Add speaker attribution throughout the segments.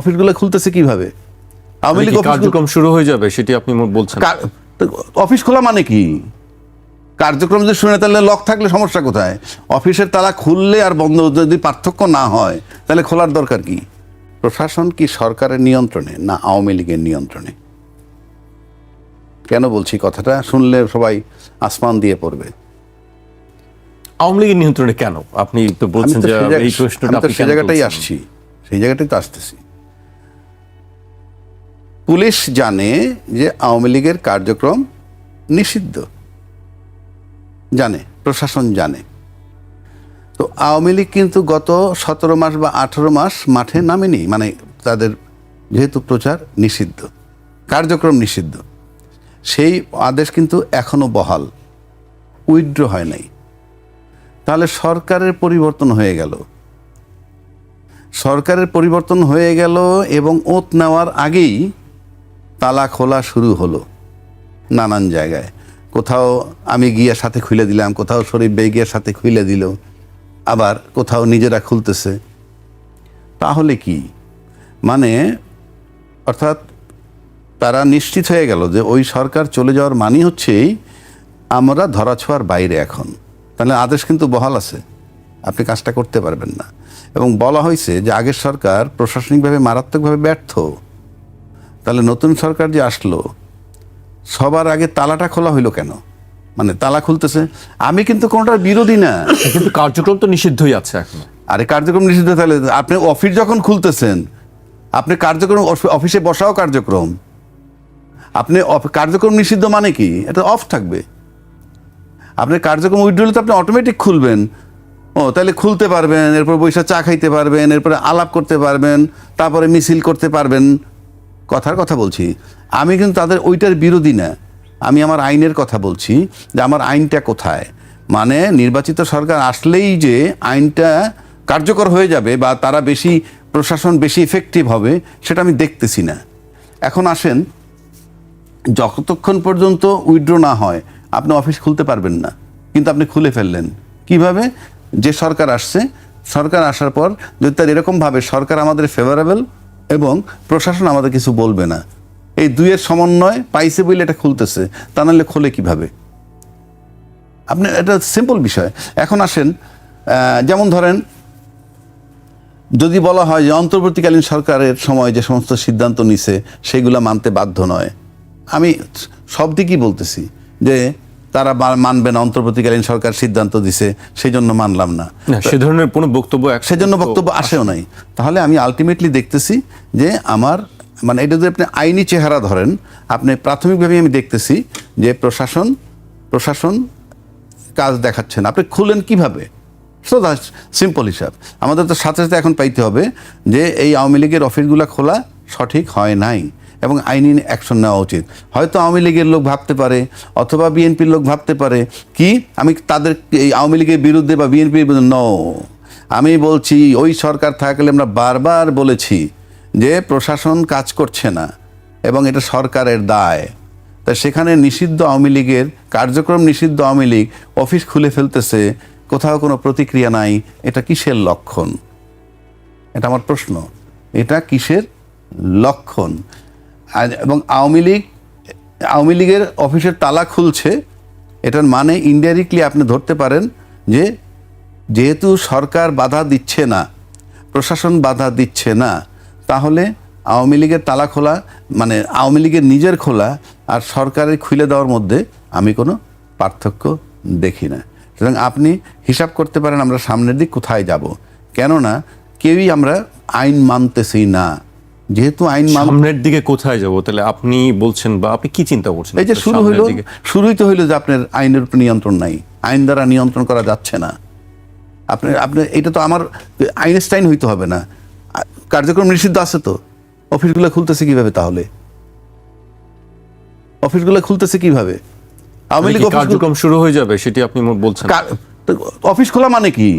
Speaker 1: অফিসগুলো খুলতেছে কিভাবে? আওয়ামী লীগ
Speaker 2: কার্যক্রম শুরু হয়ে যাবে সেটি আপনি বলছেন?
Speaker 1: অফিস খোলা মানে কি? কার্যক্রম যদি শুনে তাহলে লক থাকলে সমস্যা কোথায়? অফিসের তালা খুললে আর বন্ধ যদি পার্থক্য না হয় তাহলে খোলার দরকার কি? প্রশাসন কি সরকারের নিয়ন্ত্রণে না আওয়ামী লীগের নিয়ন্ত্রণে? কেন বলছি কথাটা? শুনলে সবাই আসমান দিয়ে পড়বে।
Speaker 2: আওয়ামী লীগের নিয়ন্ত্রণে কেন? আপনি তো বলছেন যে এই প্রশ্নটা আপনি
Speaker 1: সেই জায়গাটাই আসছি, সেই জায়গাটাই তো আসতেছি। পুলিশ জানে যে আওয়ামী লীগের কার্যক্রম নিষিদ্ধ, জানে, প্রশাসন জানে। তো আওয়ামী লীগ কিন্তু গত 17 মাস বা 18 মাস মাঠে নামেনি, মানে তাদের যেহেতু প্রচার নিষিদ্ধ, কার্যক্রম নিষিদ্ধ, সেই আদেশ কিন্তু এখনো বহাল, উইথড্র হয় নাই। তাহলে সরকারের পরিবর্তন হয়ে গেল, সরকারের পরিবর্তন হয়ে গেল এবং ওত নেওয়ার আগেই তালা খোলা শুরু হলো নানান জায়গায়। কোথাও আমি গিয়ে সাথে খুলে দিলাম, কোথাও শরীফ বেগ গিয়ে সাথে খুলে দিল, আবার কোথাও নিজেরা খুলতেছে। তাহলে কি মানে, অর্থাৎ তারা নিশ্চিত হয়ে গেল যে ওই সরকার চলে যাওয়ার মানেই হচ্ছেই আমরা ধরাছোঁয়ার বাইরে এখন। তাহলে আদেশ কিন্তু বহাল আছে, আপনি কাজটা করতে পারবেন না। এবং বলা হয়েছে যে আগের সরকার প্রশাসনিকভাবে মারাত্মকভাবে ব্যর্থ। তাহলে নতুন সরকার যে আসলো, সবার আগে তালাটা খোলা হইলো কেন? মানে তালা খুলতেছে, আমি কিন্তু কোনোটার বিরোধী না,
Speaker 2: কিন্তু কার্যক্রম তো নিষিদ্ধই আছে এখন।
Speaker 1: আরে কার্যক্রম নিষিদ্ধ, তাহলে আপনি অফিস যখন খুলতেছেন, আপনি কার্যক্রম অফিসে বসাও কার্যক্রম, আপনি কার্যক্রম নিষিদ্ধ মানে কি? এটা অফ থাকবে। আপনি কার্যক্রম উইথড্র হলে তো আপনি অটোমেটিক খুলবেন। ও তাহলে খুলতে পারবেন, এরপর বৈশা চা খাইতে পারবেন, এরপরে আলাপ করতে পারবেন, তারপরে মিছিল করতে পারবেন। কথার কথা বলছি, আমি কিন্তু তাদের ওইটার বিরোধী না, আমি আমার আইনের কথা বলছি যে আমার আইনটা কোথায়। মানে নির্বাচিত সরকার আসলেই যে আইনটা কার্যকর হয়ে যাবে বা তারা বেশি প্রশাসন বেশি ইফেক্টিভ হবে সেটা আমি দেখতেছি না। এখন আসেন, যতক্ষণ পর্যন্ত উইথড্র না হয় আপনি অফিস খুলতে পারবেন না, কিন্তু আপনি খুলে ফেললেন কিভাবে? যে সরকার আসছে, সরকার আসার পর যদি তার এরকমভাবে সরকার আমাদের ফেভারেবল এবং প্রশাসন আমাদের কিছু বলবে না, এই দুইয়ের সমন্বয় পাইছে বলে এটা খুলতেছে, তা নাহলে খোলে কিভাবে? আপনি এটা সিম্পল বিষয়। এখন আসেন, যেমন ধরেন যদি বলা হয় যে অন্তর্বর্তীকালীন সরকারের সময় যে সমস্ত সিদ্ধান্ত নিছে সেগুলো মানতে বাধ্য নয়, আমি সব দিকই বলতেছি যে তারা মানবে না, অন্তর্বর্তীকালীন সরকার সিদ্ধান্ত দিছে সেই জন্য মানলাম না,
Speaker 2: সে ধরনের কোনো বক্তব্য
Speaker 1: সেজন্য বক্তব্য আসেও নাই। তাহলে আমি আলটিমেটলি দেখতেছি যে আমার মানে এটা যদি আপনি আইনি চেহারা ধরেন, আপনি প্রাথমিকভাবে আমি দেখতেছি যে প্রশাসন কাজ দেখাচ্ছে না। আপনি খুলেন কিভাবে? সো দ্যাটস সিম্পল হিসাব। আমাদের তো সাথে সাথে এখন পাইতে হবে যে এই আওয়ামী লীগের অফিসগুলো খোলা সঠিক হয় নাই এবং আইনি অ্যাকশন নেওয়া উচিত। হয়তো আওয়ামী লীগের লোক ভাবতে পারে অথবা বিএনপির লোক ভাবতে পারে কি আমি তাদের এই আওয়ামী লীগের বিরুদ্ধে বা বিএনপির বিরুদ্ধে, নো, আমি বলছি ওই সরকার থাকলে আমরা বারবার বলেছি যে প্রশাসন কাজ করছে না এবং এটা সরকারের দায়। তা সেখানে নিষিদ্ধ আওয়ামী লীগের কার্যক্রম, নিষিদ্ধ আওয়ামী লীগ অফিস খুলে ফেলতেছে, কোথাও কোনো প্রতিক্রিয়া নাই, এটা কিসের লক্ষণ? এটা আমার প্রশ্ন, এটা কিসের লক্ষণ? এবং আওয়ামী লীগের অফিসের তালা খুলছে, এটার মানে ইনডাইরেক্টলি আপনি ধরতে পারেন যে যেহেতু সরকার বাধা দিচ্ছে না, প্রশাসন বাধা দিচ্ছে না, তাহলে আওয়ামী লীগের তালা খোলা মানে আওয়ামী লীগের নিজের খোলা আর সরকারের খুলে দেওয়ার মধ্যে আমি কোনো পার্থক্য দেখি না। সুতরাং আপনি হিসাব করতে পারেন আমরা সামনের দিক কোথায় যাব। কেননা কেউই আমরা আইন মানতেছি না, যেহেতু আইন
Speaker 2: সামনের দিকে কোথায় যাব, তাহলে আপনি বলছেন বা আপনি কি চিন্তা করছেন?
Speaker 1: এই যে শুরুই তো হইলো যে আপনার আইনের উপর নিয়ন্ত্রণ নাই, আইন দ্বারা নিয়ন্ত্রণ করা যাচ্ছে না। আপনি এটা তো আমার আইনস্টাইন হইতে হবে না, কার্যক্রম নিষিদ্ধ আছে তো, অফিসগুলো খুলতেছে কিভাবে? তাহলে অফিসগুলো খুলতেছে কিভাবে? আওয়ামী লীগ
Speaker 2: কার্যক্রম শুরু হয়ে যাবে সেটি আপনি বলছেন?
Speaker 1: অফিস খোলা মানে কি?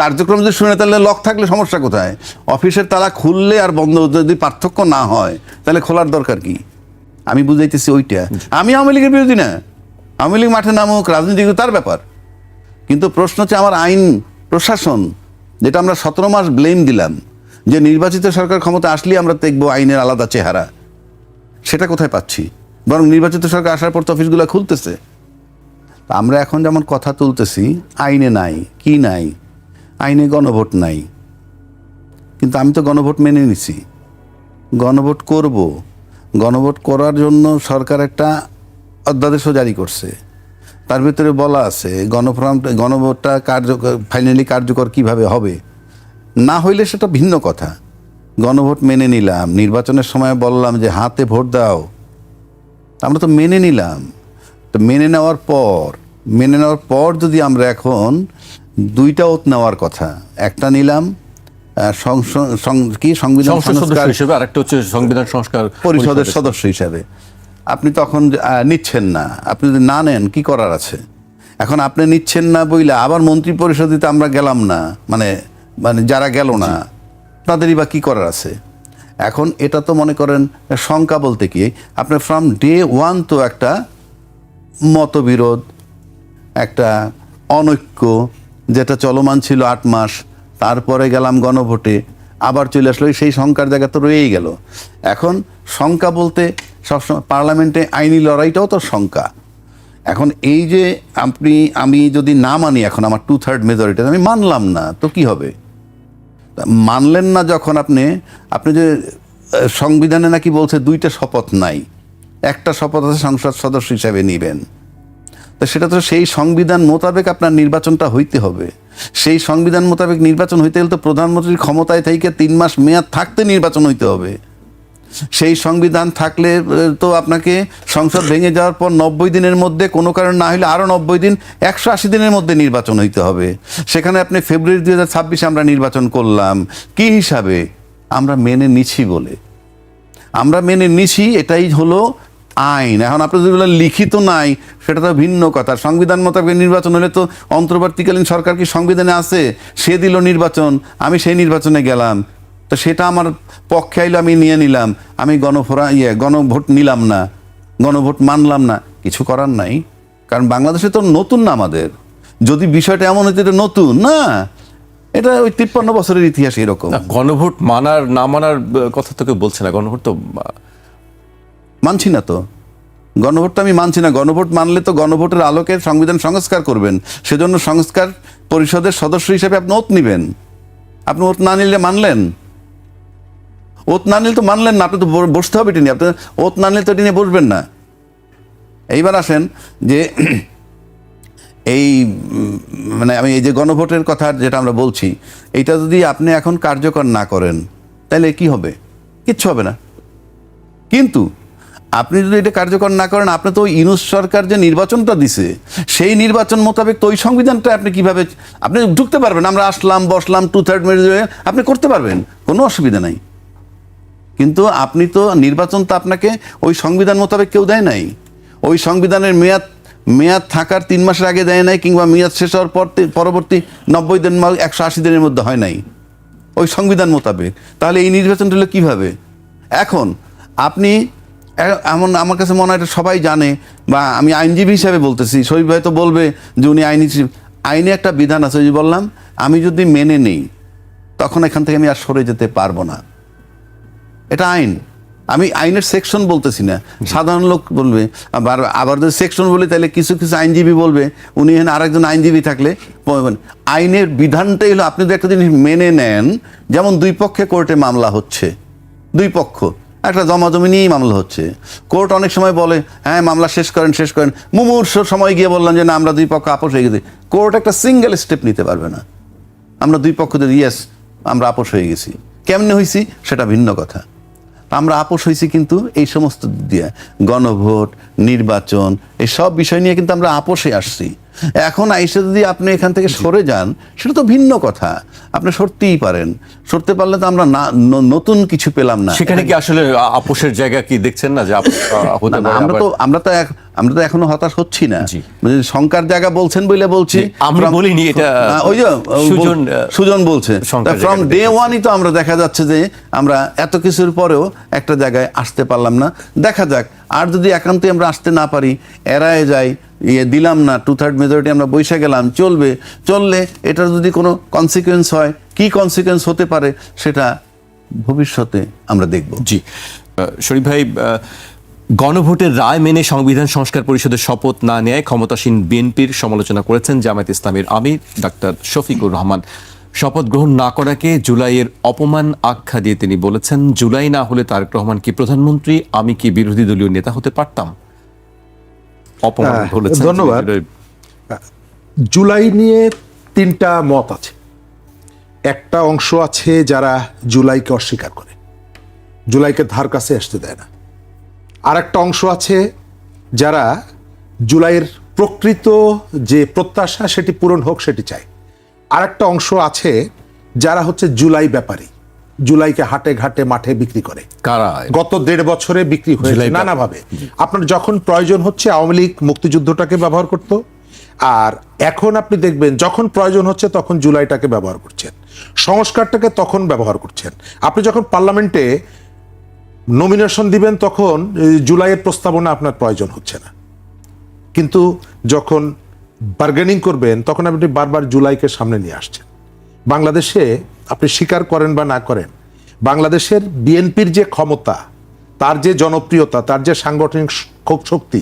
Speaker 1: কার্যক্রম যদি শুনে তাহলে লক থাকলে সমস্যা কোথায়? অফিসের তালা খুললে আর বন্ধ যদি পার্থক্য না হয় তাহলে খোলার দরকার কি? আমি বুঝাইতেছি ওইটা। আমি আওয়ামী লীগের বিরোধী না, আওয়ামী লীগ মাঠে নামুক, রাজনীতি তার ব্যাপার, কিন্তু প্রশ্ন হচ্ছে আমার আইন প্রশাসন, যেটা আমরা 17 মাস ব্লেম দিলাম যে নির্বাচিত সরকার ক্ষমতা আসলেই আমরা দেখবো আইনের আলাদা চেহারা, সেটা কোথায় পাচ্ছি? বরং নির্বাচিত সরকার আসার পর তো অফিসগুলো খুলতেছে। আমরা এখন যেমন কথা তুলতেছি, আইনে নাই। কি নাই? আইনে গণভোট নাই। কিন্তু আমি তো গণভোট মেনে নিছি, গণভোট করব। গণভোট করার জন্য সরকার একটা অধ্যাদেশও জারি করছে, তার ভিতরে বলা আছে গণভোটটা ফাইনালি কার্যকর কিভাবে হবে। না হইলে সেটা ভিন্ন কথা। গণভোট মেনে নিলাম, নির্বাচনের সময় বললাম যে হাতে ভোট দাও, আমরা তো মেনে নিলাম। তো মেনে নেওয়ার পর যদি আমরা এখন দুইটা ওত নেওয়ার কথা, একটা নিলাম সংবিধান সংস্কার
Speaker 2: হিসেবে, আরেকটা হচ্ছে সংবিধান সংস্কার
Speaker 1: পরিষদের সদস্য হিসাবে, আপনি তখন নিচ্ছেন না। আপনি যদি না নেন কি করার আছে? এখন আপনি নিচ্ছেন না বইলে আবার মন্ত্রী পরিষদে আমরা গেলাম না, মানে যারা গেল না তাদেরই বা কি করার আছে? এখন এটা তো মনে করেন শঙ্কা বলতে কি, আপনি ফ্রম ডে ওয়ান তো একটা মতবিরোধ, একটা অনৈক্য যেটা চলমান ছিল 8 মাস, তারপরে গেলাম গণভোটে, আবার চলে আসলো, সেই শঙ্কার জায়গা তো রয়েই গেল। এখন শঙ্কা বলতে সবসময় পার্লামেন্টে আইনি লড়াইটাও তো শঙ্কা। এখন এই যে আমি যদি না মানি, এখন আমার 2/3 মেজরিটি আমি মানলাম না, তো কি হবে? মানলেন না যখন আপনি যে সংবিধানে নাকি বলছে 2টা শপথ নাই, একটা শপথ আছে সংসদ সদস্য হিসাবে নিবেন, তো সেটা তো সেই সংবিধান মোতাবেক আপনার নির্বাচনটা হইতে হবে। সেই সংবিধান মোতাবেক নির্বাচন হইতে গেলে তো প্রধানমন্ত্রীর ক্ষমতায় থেকে 3 মাস মেয়াদ থাকতে নির্বাচন হইতে হবে। সেই সংবিধান থাকলে তো আপনাকে সংসদ ভেঙে যাওয়ার পর 90 দিনের মধ্যে, কোনো কারণ না হলে আরও 90 দিন, 180 দিনের মধ্যে নির্বাচন হইতে হবে। সেখানে আপনি ফেব্রুয়ারি 2026 আমরা নির্বাচন করলাম কি হিসাবে? আমরা মেনে নিছি বলে, আমরা মেনে নিছি, এটাই হলো আইন। এখন আপনি যদি বলেন লিখিত নাই, সেটা তো ভিন্ন কথা। সংবিধান মোতাবেক নির্বাচন হলে তো অন্তর্বর্তীকালীন সরকার কি সংবিধানে আছে? সে দিল নির্বাচন, আমি সেই নির্বাচনে গেলাম, তো সেটা আমার পক্ষে আইলো, আমি নিয়ে নিলাম। আমি গণভোট নিলাম না, গণভোট মানলাম না, কিছু করার নাই। কারণ বাংলাদেশে তো নতুন না আমাদের। যদি বিষয়টা এমন হইতে এটা নতুন না, এটা ওই 53 বছরের ইতিহাস এরকম।
Speaker 2: গণভোট মানার না মানার কথা তো কেউ বলছে না। গণভোট তো
Speaker 1: মানছি না, তো গণভোট তো আমি মানছি না। গণভোট মানলে তো গণভোটের আলোকে সংবিধান সংস্কার করবেন, সেজন্য সংস্কার পরিষদের সদস্য হিসেবে আপনি ওত নিবেন। আপনি ওত না নিলে মানলেন? ওত না নিলে তো মানলেন না, আপনি তো বসতে হবে এটা নিয়ে। আপনি ওত না নিলে তো এটা নিয়ে বসবেন না। এইবার আসেন যে এই মানে আমি এই যে গণভোটের কথা যেটা আমরা বলছি, এইটা যদি আপনি এখন কার্যকর না করেন তাহলে কি হবে? কিচ্ছু হবে না। কিন্তু আপনি যদি এটা কার্যকর না করেন, আপনি তো ইউনূস সরকার যে নির্বাচনটা দিছে, সেই নির্বাচন মোতাবেক তো ওই সংবিধানটা আপনি কিভাবে আপনি ঢুকতে পারবেন? আমরা আসলাম, বসলাম, 2/3 মেজরিটি আপনি করতে পারবেন, কোনো অসুবিধা নাই। কিন্তু আপনি তো নির্বাচন তো আপনাকে ওই সংবিধান মোতাবেক কেউ দেয় নাই। ওই সংবিধানের মেয়াদ থাকার 3 মাসের আগে দেয় নাই, কিংবা মেয়াদ শেষ হওয়ার পরবর্তী 90 দিন বা 180 দিনের মধ্যে হয় নাই ওই সংবিধান মোতাবেক। তাহলে এই নির্বাচনটা হলো কীভাবে? এখন আপনি এমন, আমার কাছে মনে হয় এটা সবাই জানে, বা আমি আইনজীবী হিসাবে বলতেছি, শরীফ ভাই তো বলবে যে উনি আইনে একটা বিধান আছে, যে বললাম আমি যদি মেনে নেই তখন এখান থেকে আমি আর সরে যেতে পারবো না। এটা আইন। আমি আইনের সেকশন বলতেছি না, সাধারণ লোক বলবে। আবার যদি সেকশন বলি তাহলে কিছু কিছু আইনজীবী বলবে, উনি এখানে আরেকজন আইনজীবী থাকলে আইনের বিধানটাই হলো আপনি যদি একটা জিনিস মেনে নেন, যেমন 2 পক্ষে কোর্টে মামলা হচ্ছে, 2 পক্ষ একটা জমাজমি নিয়েই মামলা হচ্ছে, কোর্ট অনেক সময় বলে হ্যাঁ মামলা শেষ করেন, মুমূর্ষ সময় গিয়ে বললাম যে না আমরা 2 পক্ষ আপোষ হয়ে গেছে। কোর্ট একটা সিঙ্গেল স্টেপ নিতে পারবে না। আমরা 2 পক্ষদের ইয়েস আমরা আপোষ হয়ে গেছি, কেমনে হয়েছি সেটা ভিন্ন কথা। আমরা আপোষ হয়েছি কিন্তু এই সমস্ত দিয়ে, গণভোট, নির্বাচন, এই সব বিষয় নিয়ে কিন্তু আমরা আপোষে আসছি। এখন আইসে যদি আপনি এখান থেকে সরে যান, সেটা তো ভিন্ন কথা। আপনি সরতেই পারেন, সরতে পারলে তো আমরা নতুন কিছু পেলাম না।
Speaker 2: সেখানে কি আসলে আপোষের জায়গা কি দেখছেন না? যে
Speaker 1: আমরা তো এখনো হতাশ হচ্ছি না। শঙ্কার জায়গা বলছেন বলে বলছি,
Speaker 2: আমরা বলিনি এটা,
Speaker 1: ওই যে সুজন বলছে ফ্রম ডে ওয়ানই তো আমরা দেখা যাচ্ছে যে আমরা এত কিছুর পরেও একটা জায়গায় আসতে পারলাম না। দেখা যাক, আর যদি একান্তই আমরা আসতে না পারি, এড়ায় যাই, দিলাম না, 2/3 মেজরিটি আমরা বসে গেলাম, চললে এটার যদি কোনো কনসিকুয়েন্স হয়, কি কনসিকুয়েন্স হতে পারে সেটা ভবিষ্যতে আমরা দেখব।
Speaker 2: জি শরীফ ভাই, গণভোটের রায় মেনে সংবিধান সংস্কার পরিষদের শপথ না নেয় ক্ষমতাসীন বিএনপির সমালোচনা করেছেন জামায়াত ইসলামীর আমির ডাক্তার শফিকুর রহমান। শপথ গ্রহণ না করাকে জুলাইয়ের অপমান আখ্যা দিয়ে তিনি বলেছেন, জুলাই না হলে তারেক রহমান কি প্রধানমন্ত্রী, আমি কি বিরোধী দলীয় নেতা হতে পারতাম। অপমান বলেছেন।
Speaker 3: ধন্যবাদ। জুলাই নিয়ে তিনটা মত আছে। একটা অংশ আছে যারা জুলাইকে অস্বীকার করে, জুলাইকে ধার কাছে আসতে দেয় না। আর একটা অংশ আছে যারা জুলাইয়ের প্রকৃত যে প্রত্যাশা সেটি পূরণ হোক সেটি চায়। আর একটা অংশ আছে যারা হচ্ছে জুলাই ব্যাপারী, জুলাইকে হাটে ঘাটে মাঠে বিক্রি করে।
Speaker 2: কারা?
Speaker 3: গত 1.5 বছরে বিক্রি হয়েছে নানাভাবে। আপনার যখন প্রয়োজন হচ্ছে আওয়ামী লীগ মুক্তিযুদ্ধটাকে ব্যবহার করত, আর এখন আপনি দেখবেন যখন প্রয়োজন হচ্ছে তখন জুলাইটাকে ব্যবহার করছেন, সংস্কারটাকে তখন ব্যবহার করছেন। আপনি যখন পার্লামেন্টে নমিনেশন দিবেন তখন জুলাইয়ের প্রস্তাবনা আপনার প্রয়োজন হচ্ছে না, কিন্তু যখন বার্গেনিং করবেন তখন আপনি বারবার জুলাইকে সামনে নিয়ে আসছেন। বাংলাদেশে আপনি স্বীকার করেন বা না করেন, বাংলাদেশের বিএনপির যে ক্ষমতা, তার যে জনপ্রিয়তা, তার যে সাংগঠনিক শক্তি,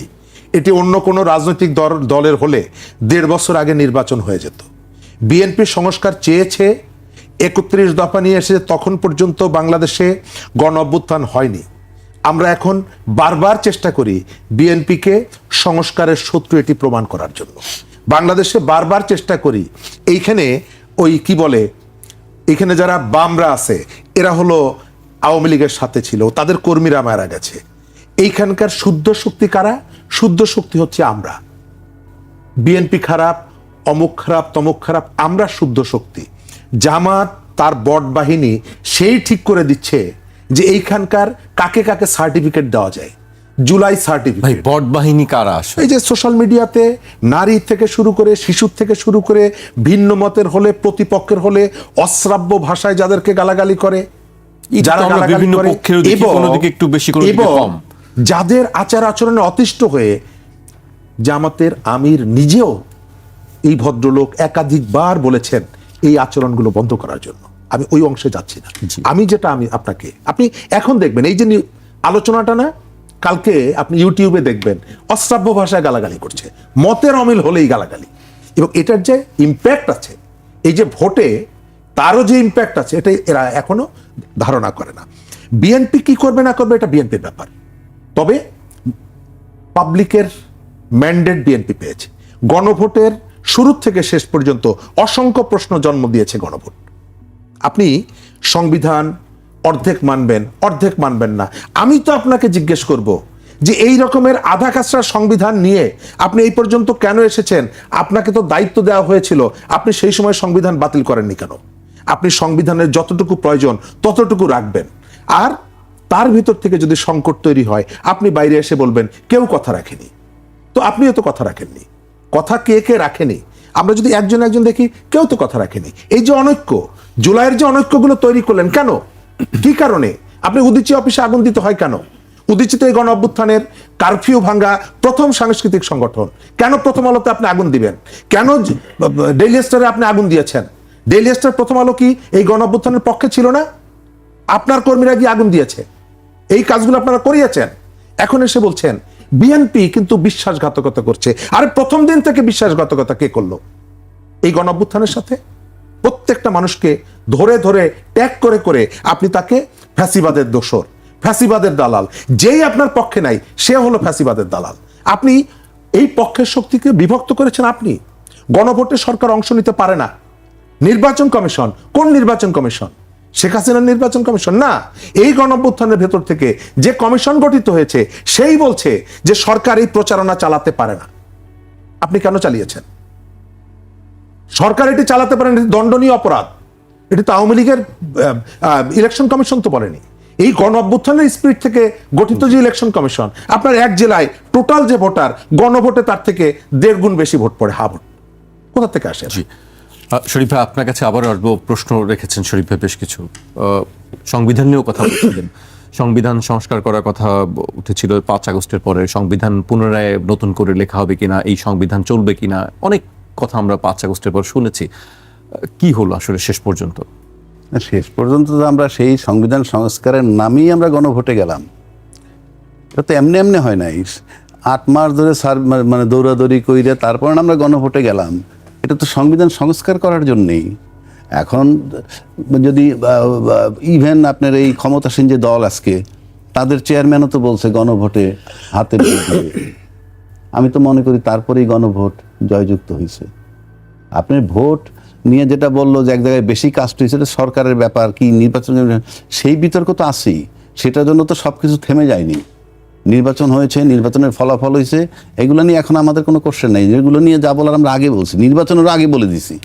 Speaker 3: এটি অন্য কোনো রাজনৈতিক দলের হলে 1.5 বছর আগে নির্বাচন হয়ে যেত। বিএনপি সংস্কার চেয়েছে, 31 দফা নিয়ে এসেছে, তখন পর্যন্ত বাংলাদেশে গণ অভ্যুত্থান হয়নি। আমরা এখন বারবার চেষ্টা করি বিএনপিকে সংস্কারের শত্রু এটি প্রমাণ করার জন্য। বাংলাদেশে বারবার চেষ্টা করি এইখানে ওই কি বলে, এখানে যারা বামরা আছে এরা হলো আওয়ামী লীগের সাথে ছিল, তাদের কর্মীরা মারা গেছে। এইখানকার শুদ্ধ শক্তি কারা? শুদ্ধ শক্তি হচ্ছে আমরা। বিএনপি খারাপ, অমুক খারাপ, তমুক খারাপ, আমরা শুদ্ধ শক্তি। জামাত তার বট বাহিনী সেই ঠিক করে দিচ্ছে যে এইখানকার কাকে কাকে সার্টিফিকেট দেওয়া যায়। জুলাই সার্টিফিকেট।
Speaker 2: বট বাহিনী কারা আসে?
Speaker 3: এই যে সোশ্যাল মিডিয়াতে নারী থেকে শুরু করে শিশু থেকে শুরু করে ভিন্ন মতের হলে, প্রতিপক্ষের হলে অশ্রাব্য ভাষায় যাদেরকে গালাগালি করে, যারা গালাগালি করে, এবং যাদের আচার আচরণে অতিষ্ঠ হয়ে জামাতের আমির নিজেও, এই ভদ্রলোক একাধিকবার বলেছেন এই আচরণগুলো বন্ধ করার জন্য। আমি ওই অংশে যাচ্ছি না। আমি আপনাকে, আপনি এখন দেখবেন এই যে আলোচনাটা না, কালকে আপনি ইউটিউবে দেখবেন অশ্রাব্য ভাষায় গালাগালি করছে, মতের অমিল হলেই গালাগালি। এবং এটার যে ইম্প্যাক্ট আছে, এই যে ভোটে তারও যে ইম্প্যাক্ট আছে, এটা এরা এখনো ধারণা করে না। বিএনপি কি করবে না করবে এটা বিএনপির ব্যাপার। তবে পাবলিকের ম্যান্ডেট বিএনপি পেয়েছে। গণভোটের শুরু থেকে শেষ পর্যন্ত অসংখ্য প্রশ্ন জন্ম দিয়েছে গণভোট। আপনি সংবিধান অর্ধেক মানবেন, অর্ধেক মানবেন না। আমি তো আপনাকে জিজ্ঞেস করব যে এই রকমের আধা কাঁচরা সংবিধান নিয়ে আপনি এই পর্যন্ত কেন এসেছেন? আপনাকে তো দায়িত্ব দেওয়া হয়েছিল, আপনি সেই সময় সংবিধান বাতিল করেননি কেন? আপনি সংবিধানের যতটুকু প্রয়োজন ততটুকু রাখবেন, আর তার ভিতর থেকে যদি সংকট তৈরি হয় আপনি বাইরে এসে বলবেন কেউ কথা রাখেনি। তো আপনিও তো কথা রাখেননি। কথা কে কে রাখেনি? আমরা যদি একজন একজন দেখি, কেউ তো কথা রাখেনি। এই যে অনৈক্য, জুলাইয়ের যে অনৈক্যগুলো তৈরি করলেন কেন? কি কারণে? আপনি উদীচী অফিসে আগুন দিতে হয় কেন? উদীচীতে এই গণ অভ্যুত্থানের কারফিউ ভাঙ্গা প্রথম সাংস্কৃতিক সংগঠন, কেন প্রথম আলোতে আপনি আগুন দিবেন? কেন ডেইলি স্টারে আপনি আগুন দিয়েছেন? ডেইলি স্টার প্রথম আলো কি এই গণ অভ্যুত্থানের পক্ষে ছিল না? আপনার কর্মীরা কি আগুন দিয়েছে? এই কাজগুলো আপনারা করিয়েছেন। এখন এসে বলছেন বিএনপি কিন্তু বিশ্বাসঘাতকতা করছে। আরে প্রথম দিন থেকে বিশ্বাসঘাতকতা কে করলো এই গণ অভ্যুত্থানের সাথে? প্রত্যেকটা মানুষকে ধরে ধরে ট্যাগ করে করে আপনি তাকে ফ্যাসিবাদের দোসর, ফ্যাসিবাদের দালাল। যেই আপনার পক্ষে নাই সে হলো ফ্যাসিবাদের দালাল। আপনি এই পক্ষের শক্তিকে বিভক্ত করেছেন। আপনি গণভোটে সরকার অংশ নিতে পারে না। নির্বাচন কমিশন, কোন নির্বাচন কমিশন? শেখ হাসিনার নির্বাচন কমিশন না। এই গণঅভ্যুত্থানের ভেতর থেকে যে কমিশন গঠিত হয়েছে সেই বলছে যে সরকার এই প্রচারণা চালাতে পারে না। আপনি কেন চালিয়েছেন? সরকার এটি চালাতে পারেন, এটি দণ্ডনীয় অপরাধ। এটি তো আওয়ামী লীগের ইলেকশন কমিশন তো বলেনি। এই গণঅভ্যুত্থানের স্পিরিট থেকে গঠিত যে ইলেকশন কমিশন, আপনার এক জেলায় টোটাল যে ভোটার, গণভোটে তার থেকে 1.5 গুণ বেশি ভোট পড়ে। হা ভোট কোথা থেকে আসে?
Speaker 2: শরীফ ভাই, আপনার কাছে আবার আসবো। প্রশ্ন রেখেছেন শরীফ ভাই বেশ কিছু, সংবিধান নিয়েও কথা বলছিলেন। সংবিধান সংস্কার করার কথা উঠেছিল 5 আগস্টের পরে। সংবিধান পুনরায় নতুন করে লেখা হবে কিনা, এই সংবিধান চলবে কিনা, অনেক কথা আমরা 5 আগস্টের পর শুনেছি। কি হলো আসলে শেষ পর্যন্ত?
Speaker 1: শেষ পর্যন্ত তো আমরা সেই সংবিধান সংস্কারের নামেই আমরা গণভোটে গেলাম। এটা তো এমনি এমনি হয় নাই, 8 মাস ধরে মানে দৌড়াদৌড়ি কইরে তারপর আমরা গণভোটে গেলাম। এটা তো সংবিধান সংস্কার করার জন্যেই। এখন যদি ইভেন আপনার এই ক্ষমতাসীন যে দল আজকে, তাদের চেয়ারম্যানও তো বলছে গণভোটে হাতে ভোট দিবে। আমি তো মনে করি তারপরেই গণভোট জয়যুক্ত হয়েছে। আপনি ভোট নিয়ে যেটা বললো যে এক জায়গায় বেশি কাস্ট হয়েছে, এটা সরকারের ব্যাপার, কি নির্বাচন, সেই বিতর্ক তো আছেই। সেটার জন্য তো সব কিছু থেমে যায়নি। নির্বাচন হয়েছে, নির্বাচনের ফলাফল হয়েছে, এগুলো নিয়ে এখন আমাদের কোনো কোশ্চেন নেই। যেগুলো নিয়ে যা বলার আমরা আগে বলছি, নির্বাচনেরও আগে বলে দিছি,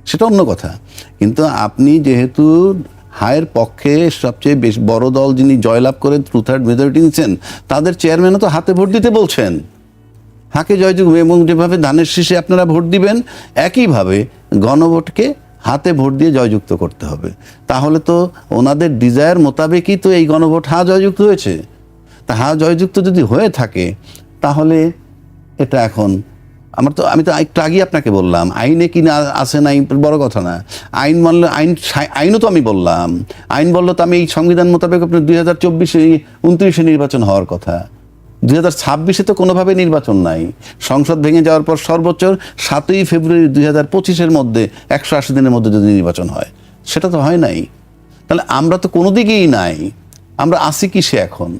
Speaker 1: সেটা অন্য কথা। কিন্তু আপনি যেহেতু হায়ের পক্ষে সবচেয়ে বেশি বড় দল যিনি জয়লাভ করে 2/3 মেজরিটি নিচ্ছেন, তাদের চেয়ারম্যানও তো হাতে ভোট দিতে বলছেন। হাকে জয়যুক্ত, এবং যেভাবে ধানের শীষে আপনারা ভোট দিবেন, একইভাবে গণভোটকে হাতে ভোট দিয়ে জয়যুক্ত করতে হবে। তাহলে তো ওনাদের ডিজায়ার মোতাবেকই তো এই গণভোট জয়যুক্ত হয়েছে। তা জয়যুক্ত যদি হয়ে থাকে, তাহলে এটা এখন আমি তো একটু আগেই আপনাকে বললাম, আইনে কি না আছে নাই বড় কথা না। আইন মানলে আইনও তো আমি বললাম, আইন বললো তো আমি এই সংবিধান মোতাবেক আপনার 2024-29 নির্বাচন হওয়ার কথা। 2026 তো কোনোভাবে নির্বাচন নাই। সংসদ ভেঙে যাওয়ার পর সর্বোচ্চ 7ই ফেব্রুয়ারি 2025 মধ্যে 180 দিনের মধ্যে যদি নির্বাচন হয়, সেটা তো হয় নাই। তাহলে আমরা তো কোনো দিকেই নাই, আমরা আসি কিসে এখন?